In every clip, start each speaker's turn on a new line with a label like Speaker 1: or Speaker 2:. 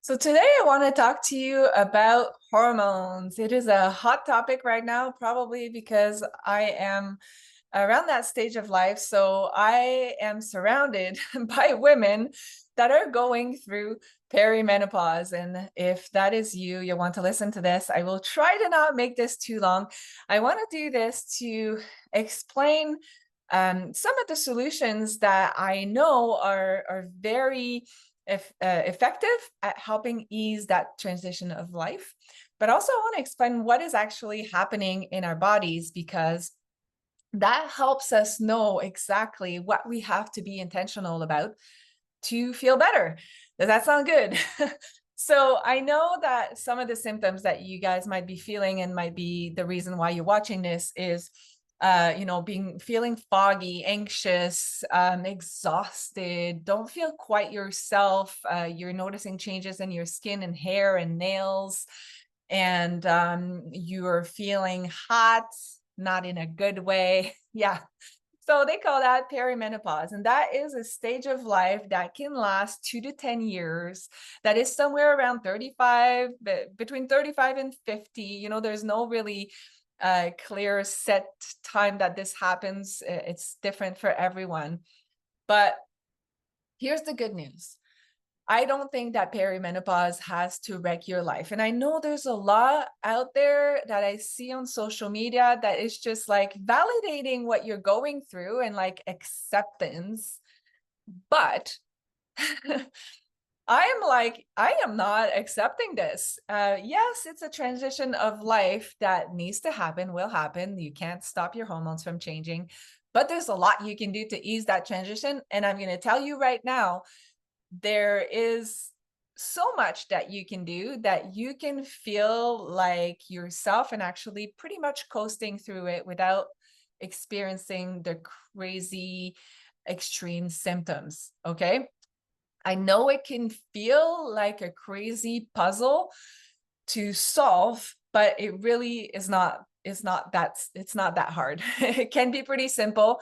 Speaker 1: So today I want to talk to you about hormones. It is a hot topic right now, probably because I am around that stage of life. So I am surrounded by women that are going through perimenopause. And if that is you, you want to listen to this, I will try to not make this too long. I want to do this to explain some of the solutions that I know are very effective at helping ease that transition of life. But also, I want to explain what is actually happening in our bodies because that helps us know exactly what we have to be intentional about to feel better. Does that sound good? So I know that some of the symptoms that you guys might be feeling and might be the reason why you're watching this is being feeling foggy, anxious, exhausted, don't feel quite yourself. You're noticing changes in your skin and hair and nails, and you're feeling hot, not in a good way. Yeah. So they call that perimenopause. And that is a stage of life that can last 2 to 10 years. That is somewhere around 35, between 35 and 50. There's no really clear set time that this happens. It's different for everyone. But here's the good news. I don't think that perimenopause has to wreck your life. And I know there's a lot out there that I see on social media that is just like validating what you're going through and like acceptance. But I am not accepting this. Yes, it's a transition of life that needs to happen, will happen. You can't stop your hormones from changing, but there's a lot you can do to ease that transition. And I'm going to tell you right now, there is so much that you can do that you can feel like yourself and actually pretty much coasting through it without experiencing the crazy extreme symptoms. Okay. I know it can feel like a crazy puzzle to solve, but it really is not. It's not that hard. It can be pretty simple.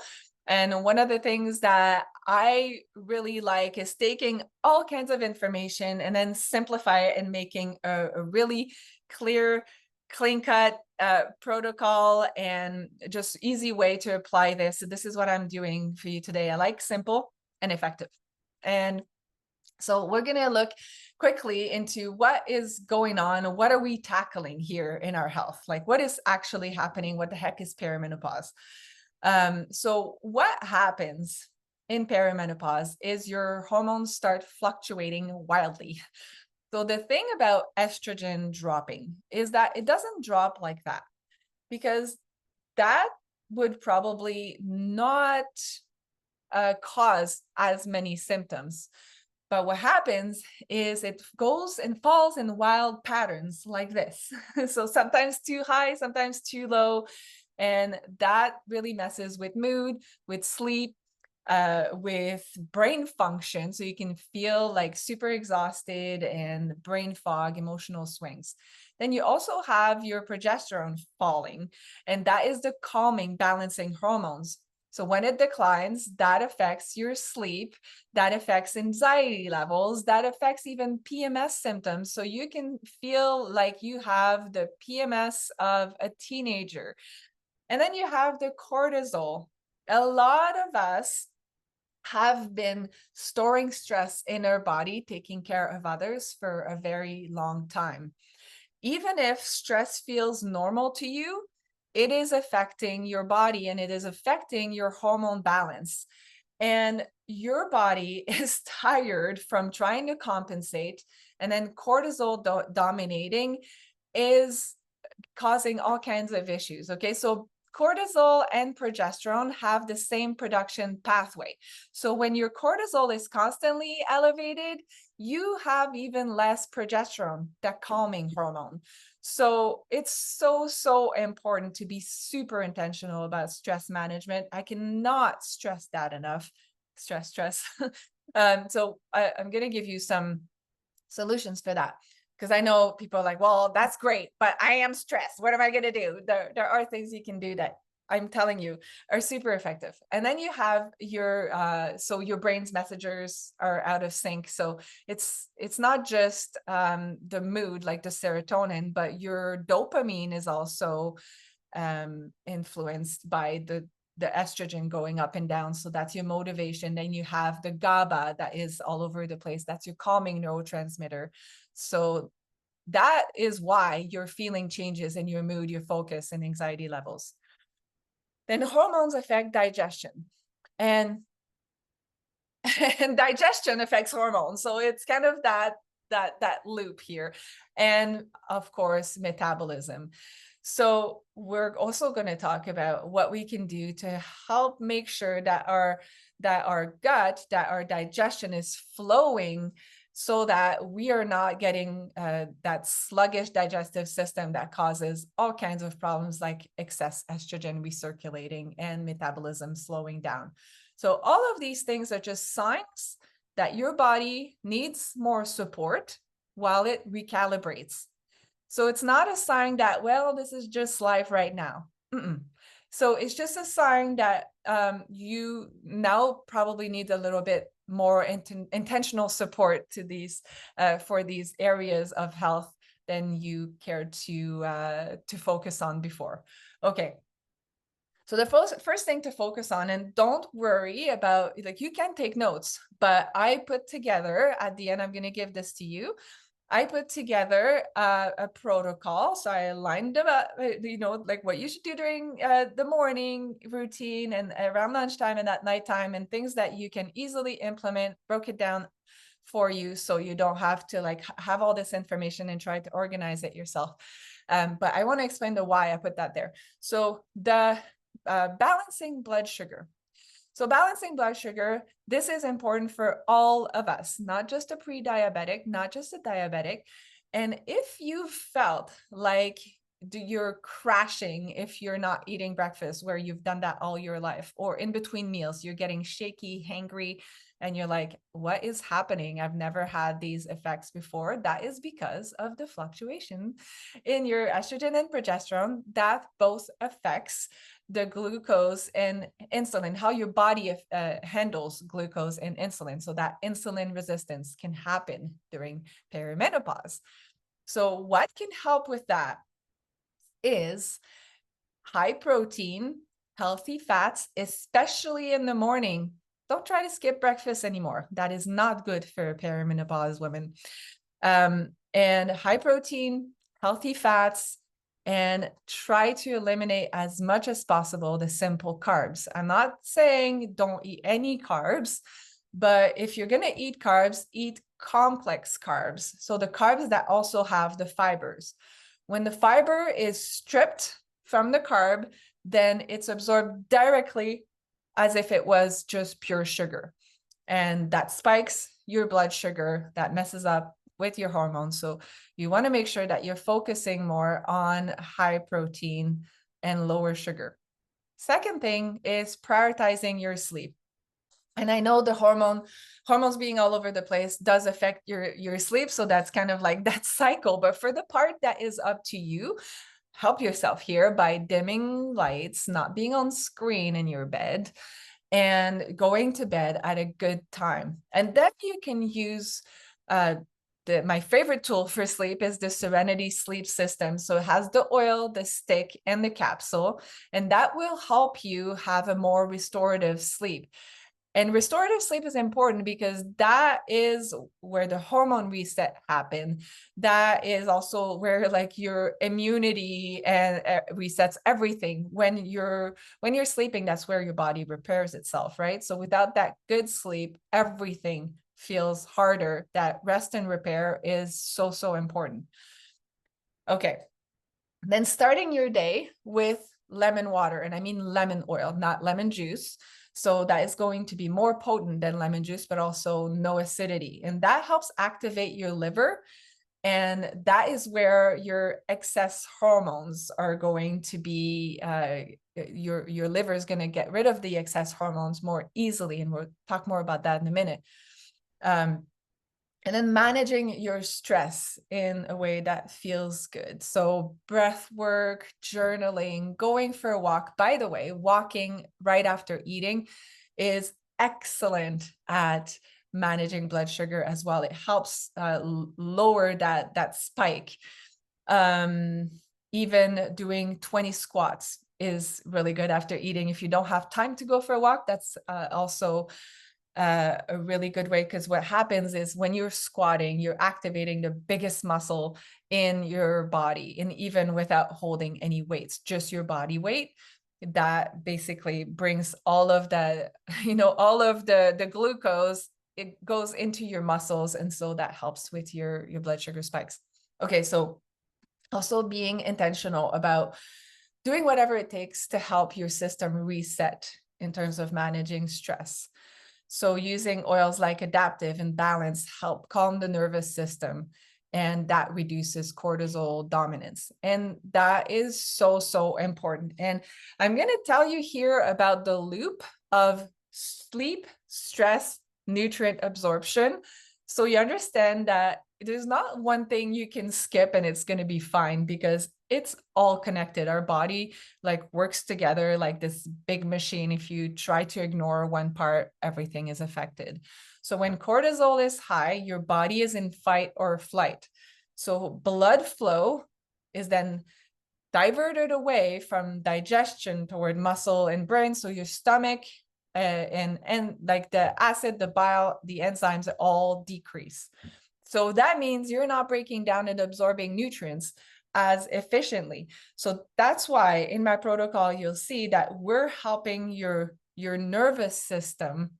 Speaker 1: And one of the things that I really like is taking all kinds of information and then simplify it and making a really clear, clean cut protocol and just easy way to apply this. So this is what I'm doing for you today. I like simple and effective. And so we're going to look quickly into what is going on. What are we tackling here in our health? Like what is actually happening? What the heck is perimenopause? So what happens in perimenopause is your hormones start fluctuating wildly. So the thing about estrogen dropping is that it doesn't drop like that because that would probably not cause as many symptoms. But what happens is it goes and falls in wild patterns like this. So sometimes too high, sometimes too low. And that really messes with mood, with sleep, with brain function. So you can feel like super exhausted and brain fog, emotional swings. Then you also have your progesterone falling, and that is the calming, balancing hormones. So when it declines, that affects your sleep, that affects anxiety levels, that affects even PMS symptoms. So you can feel like you have the PMS of a teenager. And then you have the cortisol. A lot of us have been storing stress in our body, taking care of others for a very long time. Even if stress feels normal to you, it is affecting your body and it is affecting your hormone balance. And your body is tired from trying to compensate, and then cortisol dominating is causing all kinds of issues. Okay, so cortisol and progesterone have the same production pathway. So when your cortisol is constantly elevated, you have even less progesterone, that calming hormone. So it's so important to be super intentional about stress management. I cannot stress that enough. Stress. So I'm going to give you some solutions for that. Because I know people are like, well, that's great, but I am stressed. What am I going to do? There are things you can do that I'm telling you, are super effective. And then you have your so your brain's messengers are out of sync. So it's not just the mood, like the serotonin, but your dopamine is also influenced by the estrogen going up and down. So that's your motivation. Then you have the GABA that is all over the place. That's your calming neurotransmitter. So that is why your feeling changes in your mood, your focus, and anxiety levels. Then hormones affect digestion, and and digestion affects hormones. So it's kind of that loop here. And of course, metabolism. So we're also going to talk about what we can do to help make sure that our gut, that our digestion is flowing, so that we are not getting that sluggish digestive system that causes all kinds of problems like excess estrogen recirculating and metabolism slowing down. So all of these things are just signs that your body needs more support while it recalibrates. So it's not a sign that, well, this is just life right now. So it's just a sign that you now probably need a little bit more intentional support to these for these areas of health than you cared to focus on before. Okay. So the first thing to focus on, and don't worry about, like, you can take notes, but I put together at the end, I'm going to give this to you. I put together a protocol. So I lined them up, like what you should do during the morning routine and around lunchtime and at nighttime, and things that you can easily implement, broke it down for you so you don't have to like have all this information and try to organize it yourself. But I want to explain the why I put that there. So the balancing blood sugar. So balancing blood sugar, this is important for all of us, not just a pre-diabetic, not just a diabetic. And if you felt like you're crashing if you're not eating breakfast, where you've done that all your life, or in between meals, you're getting shaky, hangry, and you're like, what is happening? I've never had these effects before. That is because of the fluctuation in your estrogen and progesterone that both affects the glucose and insulin, how your body handles glucose and insulin. So that insulin resistance can happen during perimenopause. So what can help with that is high protein, healthy fats, especially in the morning. Don't try to skip breakfast anymore. That is not good for perimenopause women. And high protein, healthy fats, and try to eliminate as much as possible the simple carbs. I'm not saying don't eat any carbs, but if you're going to eat carbs, eat complex carbs. So the carbs that also have the fibers. When the fiber is stripped from the carb, then it's absorbed directly as if it was just pure sugar. And that spikes your blood sugar, that messes up with your hormones. So you want to make sure that you're focusing more on high protein and lower sugar. Second thing is prioritizing your sleep. And I know the hormones being all over the place does affect your sleep. So that's kind of like that cycle. But for the part that is up to you, help yourself here by dimming lights, not being on screen in your bed, and going to bed at a good time. And then you can use my favorite tool for sleep is the Serenity Sleep System. So it has the oil, the stick, and the capsule, and that will help you have a more restorative sleep. And restorative sleep is important because that is where the hormone reset happen. That is also where like your immunity and resets everything. When you're sleeping, that's where your body repairs itself, right? So without that good sleep, everything feels harder. That rest and repair is so, so important. Okay. Then starting your day with lemon water, and I mean lemon oil, not lemon juice. So that is going to be more potent than lemon juice, but also no acidity. And that helps activate your liver. And that is where your excess hormones are going to be, your liver is going to get rid of the excess hormones more easily. And we'll talk more about that in a minute. And then managing your stress in a way that feels good. So breath work, journaling, going for a walk. By the way, walking right after eating is excellent at managing blood sugar as well. It helps lower that spike. Um, Even doing 20 squats is really good after eating. If you don't have time to go for a walk, that's also a really good way, because what happens is when you're squatting, you're activating the biggest muscle in your body, and even without holding any weights, just your body weight, that basically brings all of the all of the glucose, it goes into your muscles, and so that helps with your blood sugar spikes. Okay, so also being intentional about doing whatever it takes to help your system reset in terms of managing stress. So using oils like Adaptive and Balance help calm the nervous system, and that reduces cortisol dominance. And that is so, so important. And I'm going to tell you here about the loop of sleep, stress, nutrient absorption. So you understand that there's not one thing you can skip and it's going to be fine, because it's all connected. Our body like works together like this big machine. If you try to ignore one part, everything is affected. So when cortisol is high, your body is in fight or flight. So blood flow is then diverted away from digestion toward muscle and brain. So your stomach and like the acid, the bile, the enzymes all decrease. So that means you're not breaking down and absorbing nutrients as efficiently. So that's why in my protocol, you'll see that we're helping your nervous system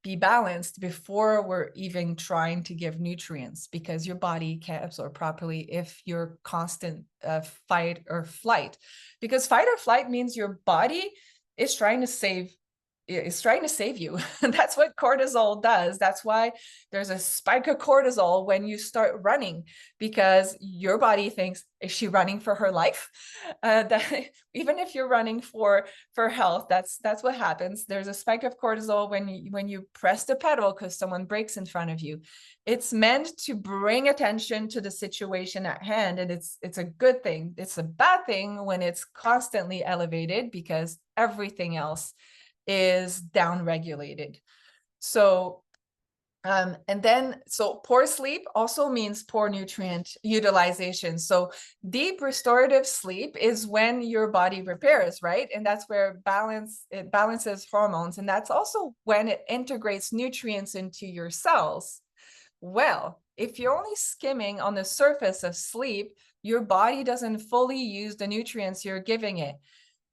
Speaker 1: be balanced before we're even trying to give nutrients, because your body can't absorb properly if you're constant fight or flight. Because fight or flight means your body is trying to save you. That's what cortisol does. That's why there's a spike of cortisol when you start running, because your body thinks, is she running for her life? That even if you're running for health, that's what happens. There's a spike of cortisol when you press the pedal because someone breaks in front of you. It's meant to bring attention to the situation at hand, and it's a good thing. It's a bad thing when it's constantly elevated, because everything else is down regulated. So and then poor sleep also means poor nutrient utilization. So deep restorative sleep is when your body repairs, right? And that's where it balances hormones, and that's also when it integrates nutrients into your cells. Well, if you're only skimming on the surface of sleep, your body doesn't fully use the nutrients you're giving it.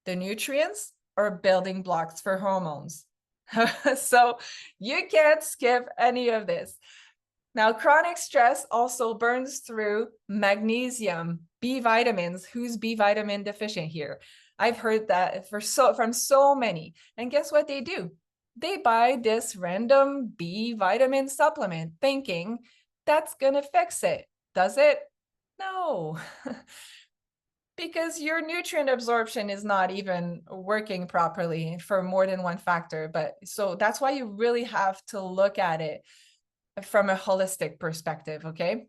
Speaker 1: The nutrients are building blocks for hormones. So you can't skip any of this. Now, chronic stress also burns through magnesium, B vitamins. Who's B vitamin deficient here? I've heard that from so many. And guess what they do? They buy this random B vitamin supplement thinking that's going to fix it. Does it? No. Because your nutrient absorption is not even working properly for more than one factor. But so that's why you really have to look at it from a holistic perspective, okay?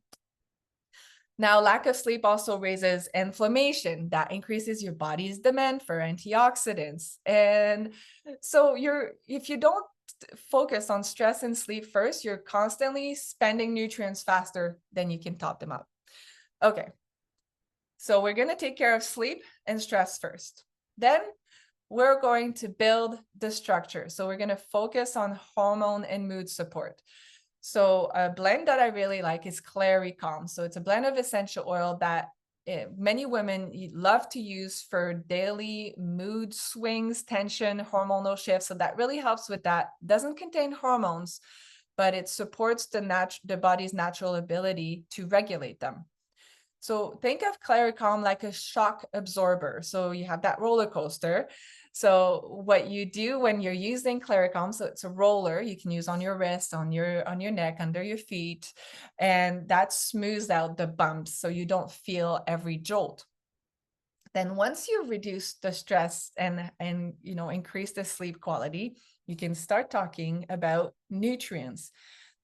Speaker 1: Now, lack of sleep also raises inflammation. That increases your body's demand for antioxidants. And so if you don't focus on stress and sleep first, you're constantly spending nutrients faster than you can top them up. Okay. So we're going to take care of sleep and stress first. Then we're going to build the structure. So we're going to focus on hormone and mood support. So a blend that I really like is Clary Calm. So it's a blend of essential oil that many women love to use for daily mood swings, tension, hormonal shifts. So that really helps with that. Doesn't contain hormones, but it supports the body's natural ability to regulate them. So think of Claricalm like a shock absorber. So you have that roller coaster. So what you do when you're using Claricalm, so it's a roller you can use on your wrist, on your neck, under your feet, and that smooths out the bumps so you don't feel every jolt. Then once you reduce the stress and increase the sleep quality, you can start talking about nutrients.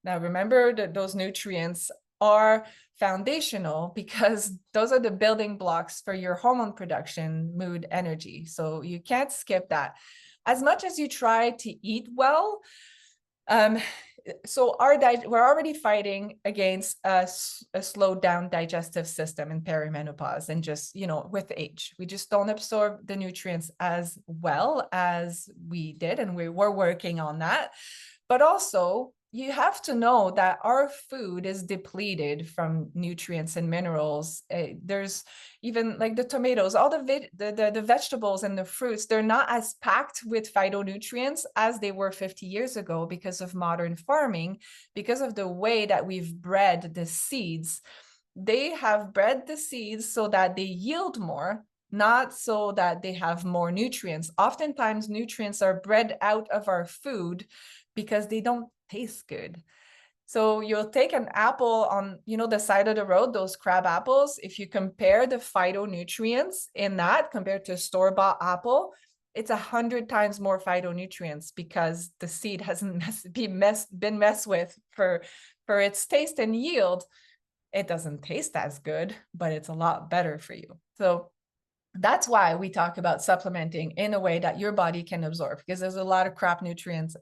Speaker 1: Now, remember that those nutrients are foundational because those are the building blocks for your hormone production, mood, energy. So you can't skip that. As much as you try to eat well, um, so we're already fighting against a slowed down digestive system in perimenopause, and just, with age, we just don't absorb the nutrients as well as we did, and we were working on that. But also, you have to know that our food is depleted from nutrients and minerals. There's even like the tomatoes, all the vegetables and the fruits, they're not as packed with phytonutrients as they were 50 years ago because of modern farming, because of the way that we've bred the seeds. They have bred the seeds so that they yield more, not so that they have more nutrients. Oftentimes, nutrients are bred out of our food because they don't taste good. So you'll take an apple on, the side of the road, those crab apples. If you compare the phytonutrients in that compared to a store-bought apple, it's 100 times more phytonutrients because the seed hasn't been messed with for its taste and yield. It doesn't taste as good, but it's a lot better for you. So that's why we talk about supplementing in a way that your body can absorb, because there's a lot of crap nutrient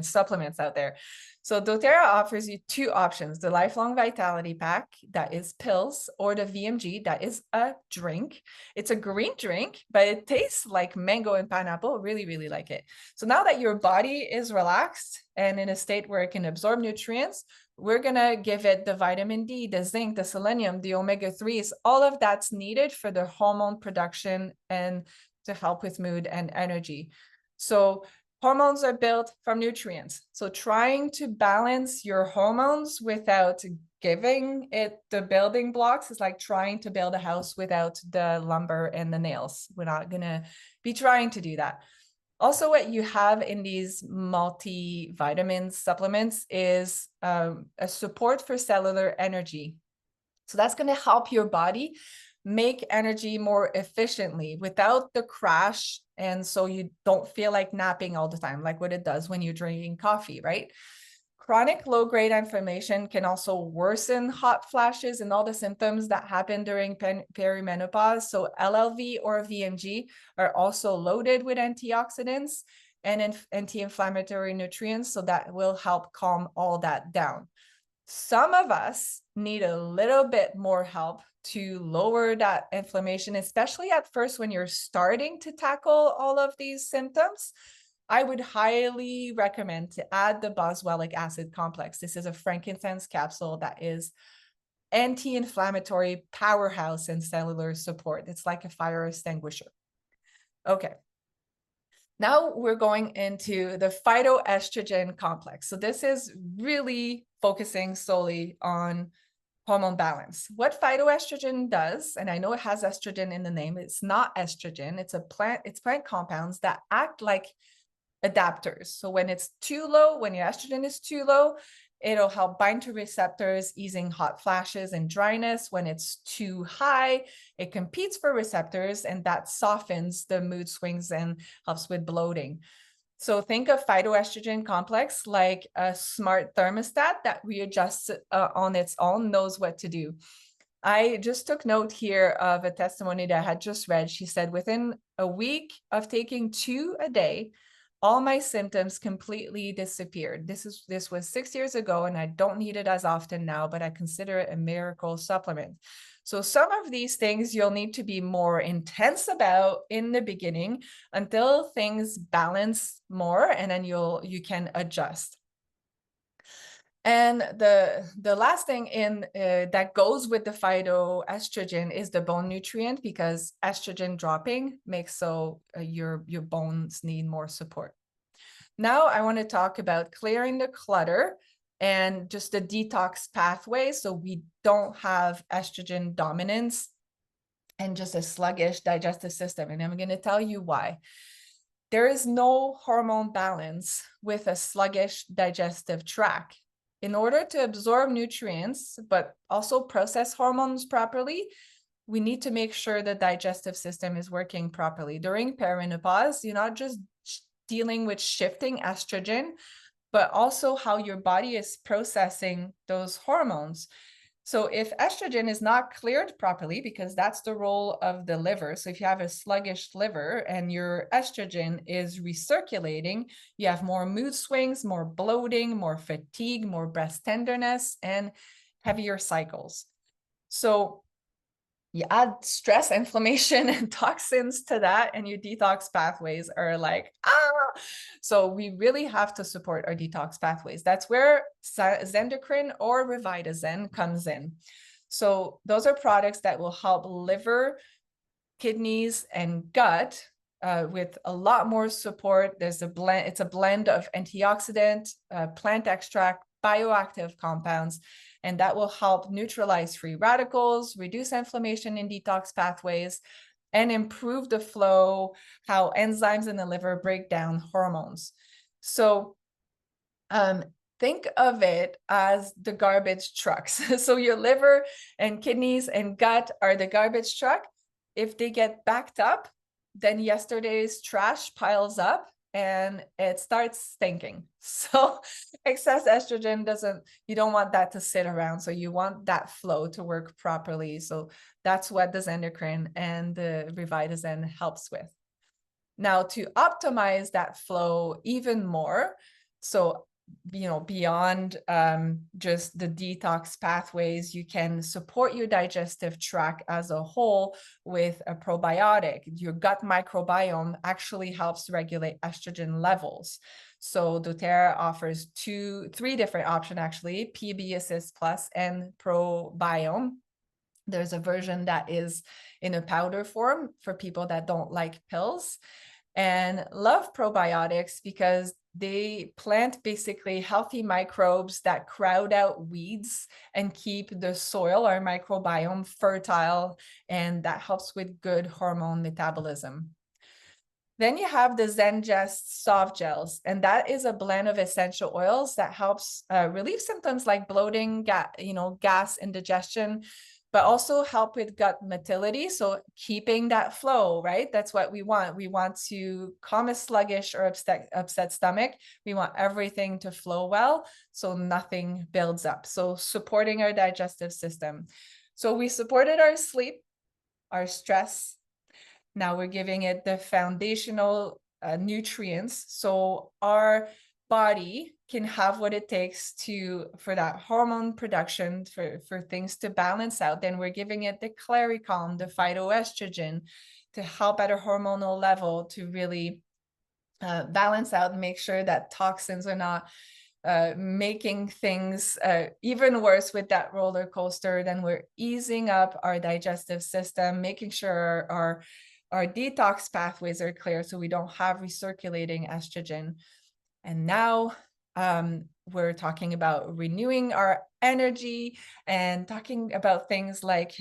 Speaker 1: supplements out there. So doTERRA offers you two options: the Lifelong Vitality Pack, that is pills, or the VMG, that is a drink. It's a green drink, but it tastes like mango and pineapple. Really, really like it. So now that your body is relaxed and in a state where it can absorb nutrients, we're going to give it the vitamin D, the zinc, the selenium, the omega-3s, all of that's needed for the hormone production and to help with mood and energy. So hormones are built from nutrients. So trying to balance your hormones without giving it the building blocks is like trying to build a house without the lumber and the nails. We're not going to be trying to do that. Also, what you have in these multivitamin supplements is a support for cellular energy. So that's going to help your body make energy more efficiently without the crash. And so you don't feel like napping all the time, like what it does when you're drinking coffee, right? Chronic low-grade inflammation can also worsen hot flashes and all the symptoms that happen during perimenopause. So LLV or VMG are also loaded with antioxidants and anti-inflammatory nutrients, so that will help calm all that down. Some of us need a little bit more help to lower that inflammation, especially at first when you're starting to tackle all of these symptoms. I would highly recommend to add the boswellic acid complex. This is a frankincense capsule that is anti-inflammatory powerhouse and cellular support. It's like a fire extinguisher. Okay. Now we're going into the phytoestrogen complex. So this is really focusing solely on hormone balance. What phytoestrogen does, and I know it has estrogen in the name, it's not estrogen. It's plant compounds that act like adapters. So when it's too low, when your estrogen is too low, it'll help bind to receptors, easing hot flashes and dryness. When it's too high, it competes for receptors, and that softens the mood swings and helps with bloating. So think of phytoestrogen complex like a smart thermostat that readjusts on its own, knows what to do. I just took note here of a testimony that I had just read. She said, within a week of taking 2 a day, all my symptoms completely disappeared. This was 6 years ago, and I don't need it as often now, but I consider it a miracle supplement. So some of these things you'll need to be more intense about in the beginning until things balance more, and then you can adjust. And the last thing that goes with the phytoestrogen is the bone nutrient, because estrogen dropping makes so your bones need more support. Now I want to talk about clearing the clutter and just the detox pathway, so we don't have estrogen dominance and just a sluggish digestive system. And I'm going to tell you why. There is no hormone balance with a sluggish digestive tract. In order to absorb nutrients, but also process hormones properly, we need to make sure the digestive system is working properly. During perimenopause, you're not just dealing with shifting estrogen, but also how your body is processing those hormones. So if estrogen is not cleared properly, because that's the role of the liver. So if you have a sluggish liver and your estrogen is recirculating, you have more mood swings, more bloating, more fatigue, more breast tenderness, and heavier cycles. So you add stress, inflammation, and toxins to that, and your detox pathways are like, ah. So we really have to support our detox pathways. That's where Zendocrine or Revitazen comes in. So those are products that will help liver, kidneys, and gut with a lot more support. There's a blend, it's a blend of antioxidant, plant extract, bioactive compounds, and that will help neutralize free radicals, reduce inflammation in detox pathways, and improve the flow, how enzymes in the liver break down hormones. So think of it as the garbage trucks. So your liver and kidneys and gut are the garbage truck. If they get backed up, then yesterday's trash piles up and it starts stinking. So excess estrogen you don't want that to sit around. So you want that flow to work properly. So that's what the Zendocrine and the Revitazen helps with. Now, to optimize that flow even more, so beyond just the detox pathways, you can support your digestive tract as a whole with a probiotic. Your gut microbiome actually helps regulate estrogen levels. So doTERRA offers three different options actually: PB Assist Plus and Probiome. There's a version that is in a powder form for people that don't like pills, and love probiotics because they plant basically healthy microbes that crowd out weeds and keep the soil or microbiome fertile, and that helps with good hormone metabolism. Then you have the ZenGest soft gels, and that is a blend of essential oils that helps relieve symptoms like bloating, gas, indigestion, but also help with gut motility. So keeping that flow, right? That's what we want. We want to calm a sluggish or upset stomach. We want everything to flow well, so nothing builds up. So supporting our digestive system. So we supported our sleep, our stress. Now we're giving it the foundational nutrients. So our body can have what it takes for that hormone production, for things to balance out. Then we're giving it the Claricalm, the phytoestrogen, to help at a hormonal level to really balance out and make sure that toxins are not making things even worse with that roller coaster. Then we're easing up our digestive system, making sure our detox pathways are clear so we don't have recirculating estrogen. And now we're talking about renewing our energy and talking about things like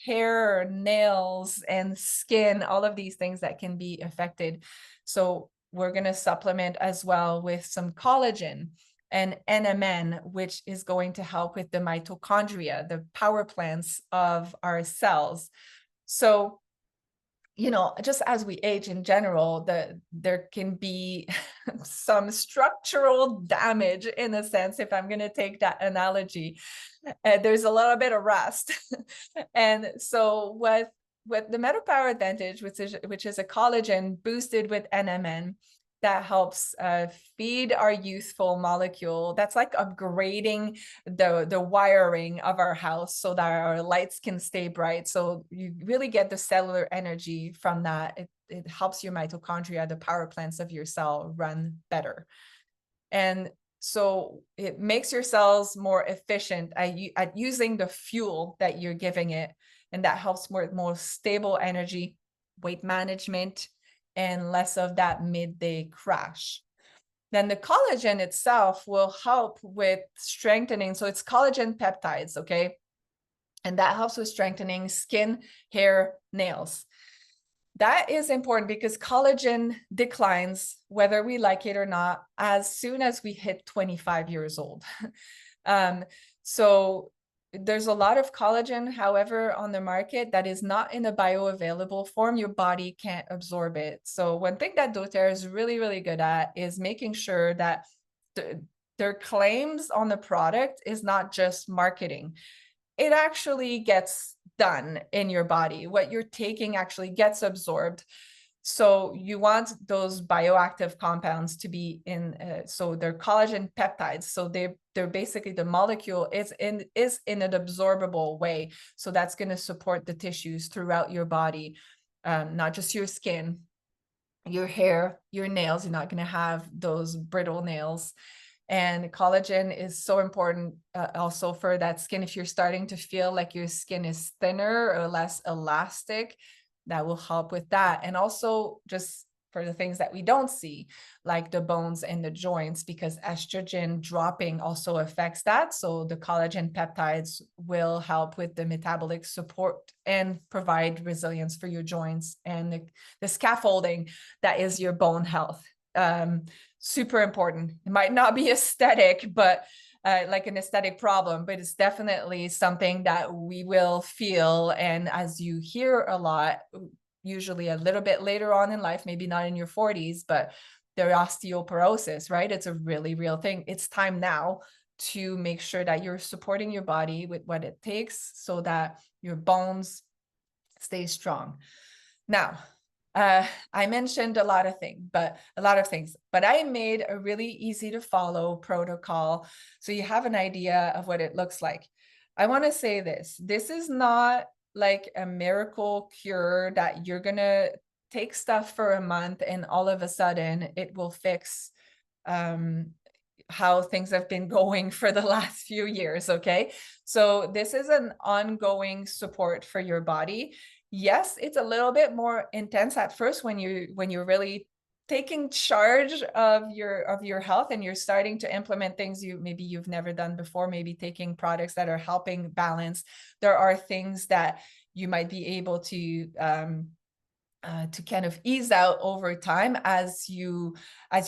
Speaker 1: hair, nails, and skin, all of these things that can be affected. So we're going to supplement as well with some collagen and NMN, which is going to help with the mitochondria, the power plants of our cells. So just as we age in general, there can be some structural damage, in a sense, if I'm going to take that analogy. There's a little bit of rust. And so with the MetaPower Advantage, which is a collagen boosted with NMN, that helps feed our youthful molecule. That's like upgrading the wiring of our house so that our lights can stay bright. So you really get the cellular energy from that. It helps your mitochondria, the power plants of your cell, run better. And so it makes your cells more efficient at using the fuel that you're giving it. And that helps with more stable energy, weight management, and less of that midday crash. Then the collagen itself will help with strengthening. So it's collagen peptides, okay? And that helps with strengthening skin, hair, nails. That is important because collagen declines, whether we like it or not, as soon as we hit 25 years old. So there's a lot of collagen, however, on the market that is not in a bioavailable form. Your body can't absorb it. So one thing that doTERRA is really, really good at is making sure that their claims on the product is not just marketing. It actually gets done in your body. What you're taking actually gets absorbed. So you want those bioactive compounds to be in, so they're collagen peptides. So they're basically, the molecule is in an absorbable way. So that's going to support the tissues throughout your body, not just your skin, your hair, your nails. You're not going to have those brittle nails. And collagen is so important also for that skin. If you're starting to feel like your skin is thinner or less elastic, that will help with that. And also just for the things that we don't see, like the bones and the joints, because estrogen dropping also affects that. So the collagen peptides will help with the metabolic support and provide resilience for your joints and the scaffolding that is your bone health. Super important. It might not be aesthetic, but like an aesthetic problem, but it's definitely something that we will feel. And as you hear a lot, usually a little bit later on in life, maybe not in your 40s, but their osteoporosis, right? It's a really real thing. It's time now to make sure that you're supporting your body with what it takes so that your bones stay strong. Now, I mentioned a lot of things, but I made a really easy to follow protocol so you have an idea of what it looks like. I want to say this is not like a miracle cure that you're going to take stuff for a month and all of a sudden it will fix how things have been going for the last few years. Okay. So this is an ongoing support for your body. Yes, it's a little bit more intense at first when you're really taking charge of your health and you're starting to implement things you've never done before, maybe taking products that are helping balance. There are things that you might be able to kind of ease out over time as you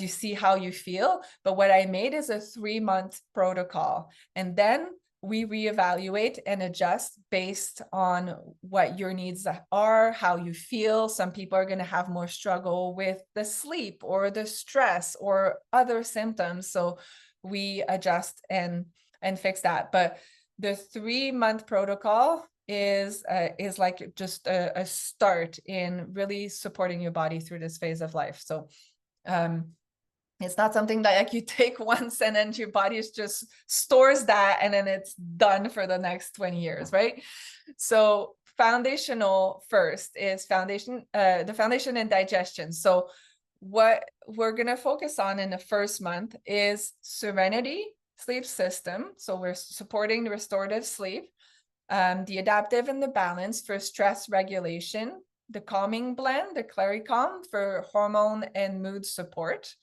Speaker 1: see how you feel. But what I made is a 3-month protocol, and then we reevaluate and adjust based on what your needs are, how you feel. Some people are going to have more struggle with the sleep or the stress or other symptoms. So we adjust and fix that. But the 3-month protocol is like just a start in really supporting your body through this phase of life. So it's not something that like you take once and then your body just stores that and then it's done for the next 20 years, right? So foundational first is the foundation and digestion. So what we're going to focus on in the first month is serenity sleep system. So we're supporting the restorative sleep, the adaptive and the balance for stress regulation, the calming blend, the Claricalm for hormone and mood support.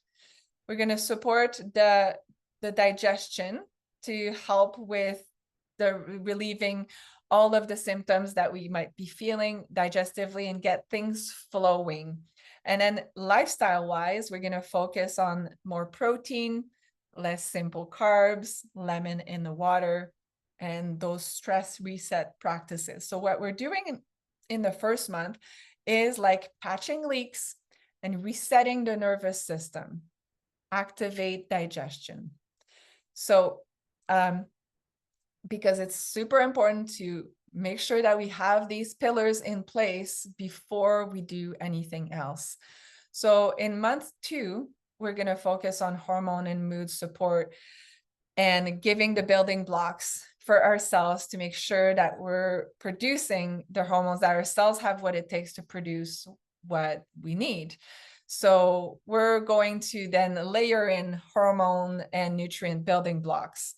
Speaker 1: We're going to support the digestion to help with the relieving all of the symptoms that we might be feeling digestively and get things flowing. And then lifestyle wise, we're going to focus on more protein, less simple carbs, lemon in the water, and those stress reset practices. So what we're doing in the first month is like patching leaks and resetting the nervous system, activate digestion. So because it's super important to make sure that we have these pillars in place before we do anything else. So in month 2, we're going to focus on hormone and mood support and giving the building blocks for our cells to make sure that we're producing the hormones, that our cells have what it takes to produce what we need. So we're going to then layer in hormone and nutrient building blocks.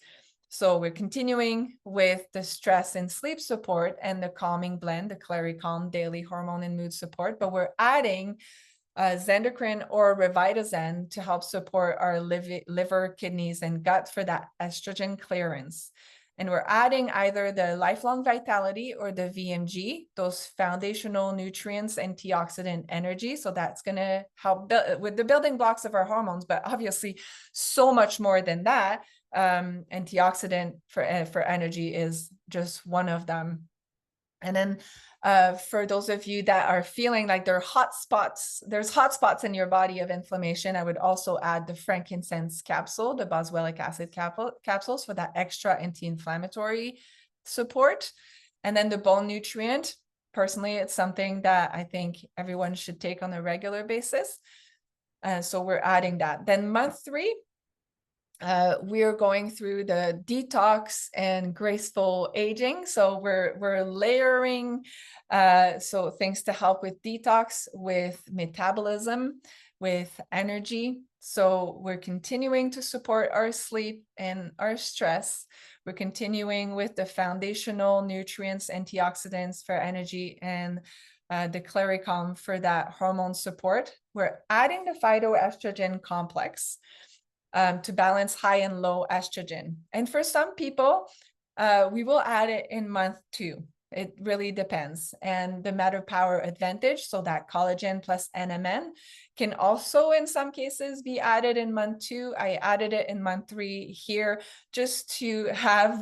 Speaker 1: So we're continuing with the stress and sleep support and the calming blend, the Claricalm daily hormone and mood support, but we're adding Zendocrine or Revitazen to help support our liver, kidneys, and gut for that estrogen clearance. And we're adding either the Lifelong Vitality or the VMG, those foundational nutrients, antioxidant energy. So that's going to help with the building blocks of our hormones, but obviously so much more than that. Antioxidant for energy is just one of them. And then for those of you that are feeling like there's hot spots in your body of inflammation, I would also add the frankincense capsule, the boswellic acid capsules for that extra anti-inflammatory support. And then the bone nutrient, personally, it's something that I think everyone should take on a regular basis. So we're adding that. Then month 3, we're going through the detox and graceful aging. So we're layering so things to help with detox, with metabolism, with energy. So we're continuing to support our sleep and our stress. We're continuing with the foundational nutrients, antioxidants for energy, and the Claricom for that hormone support. We're adding the phytoestrogen complex to balance high and low estrogen. And for some people, we will add it in month 2. It really depends. And the matter power advantage, so that collagen plus NMN, can also in some cases be added in month 2. I added it in month 3 here just to have,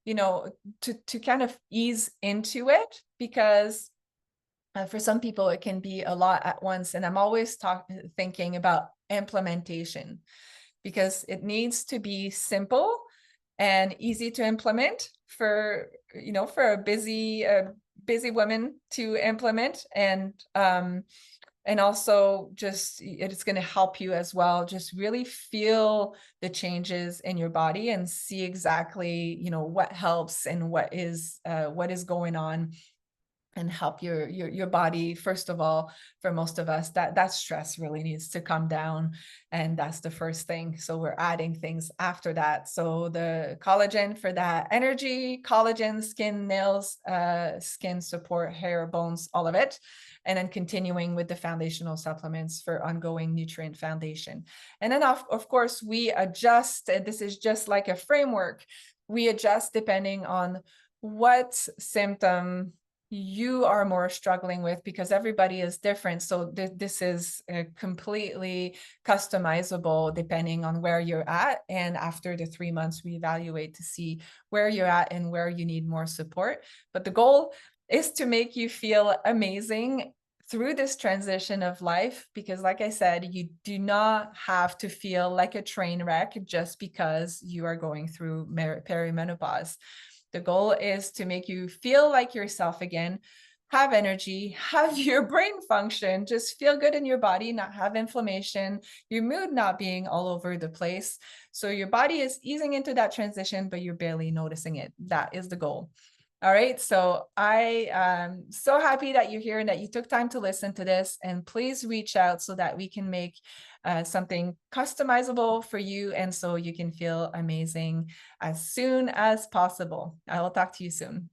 Speaker 1: to kind of ease into it, because for some people it can be a lot at once. And I'm always thinking about implementation, because it needs to be simple and easy to implement for a busy woman to implement. And also just it's going to help you as well, just really feel the changes in your body and see exactly what helps and what is going on, and help your body. First of all, for most of us, that stress really needs to come down, and that's the first thing. So we're adding things after that. So the collagen for that energy, collagen, skin, nails, skin support, hair, bones, all of it. And then continuing with the foundational supplements for ongoing nutrient foundation. And then of course we adjust, and this is just like a framework, we adjust depending on what symptom you are more struggling with, because everybody is different. So this is completely customizable depending on where you're at. And after the 3 months, we evaluate to see where you're at and where you need more support. But the goal is to make you feel amazing through this transition of life, because like I said, you do not have to feel like a train wreck just because you are going through perimenopause. The goal is to make you feel like yourself again, have energy, have your brain function, just feel good in your body, not have inflammation, your mood not being all over the place. So your body is easing into that transition, but you're barely noticing it. That is the goal. All right. So I am so happy that you're here and that you took time to listen to this. And please reach out so that we can make something customizable for you, and so you can feel amazing as soon as possible. I will talk to you soon.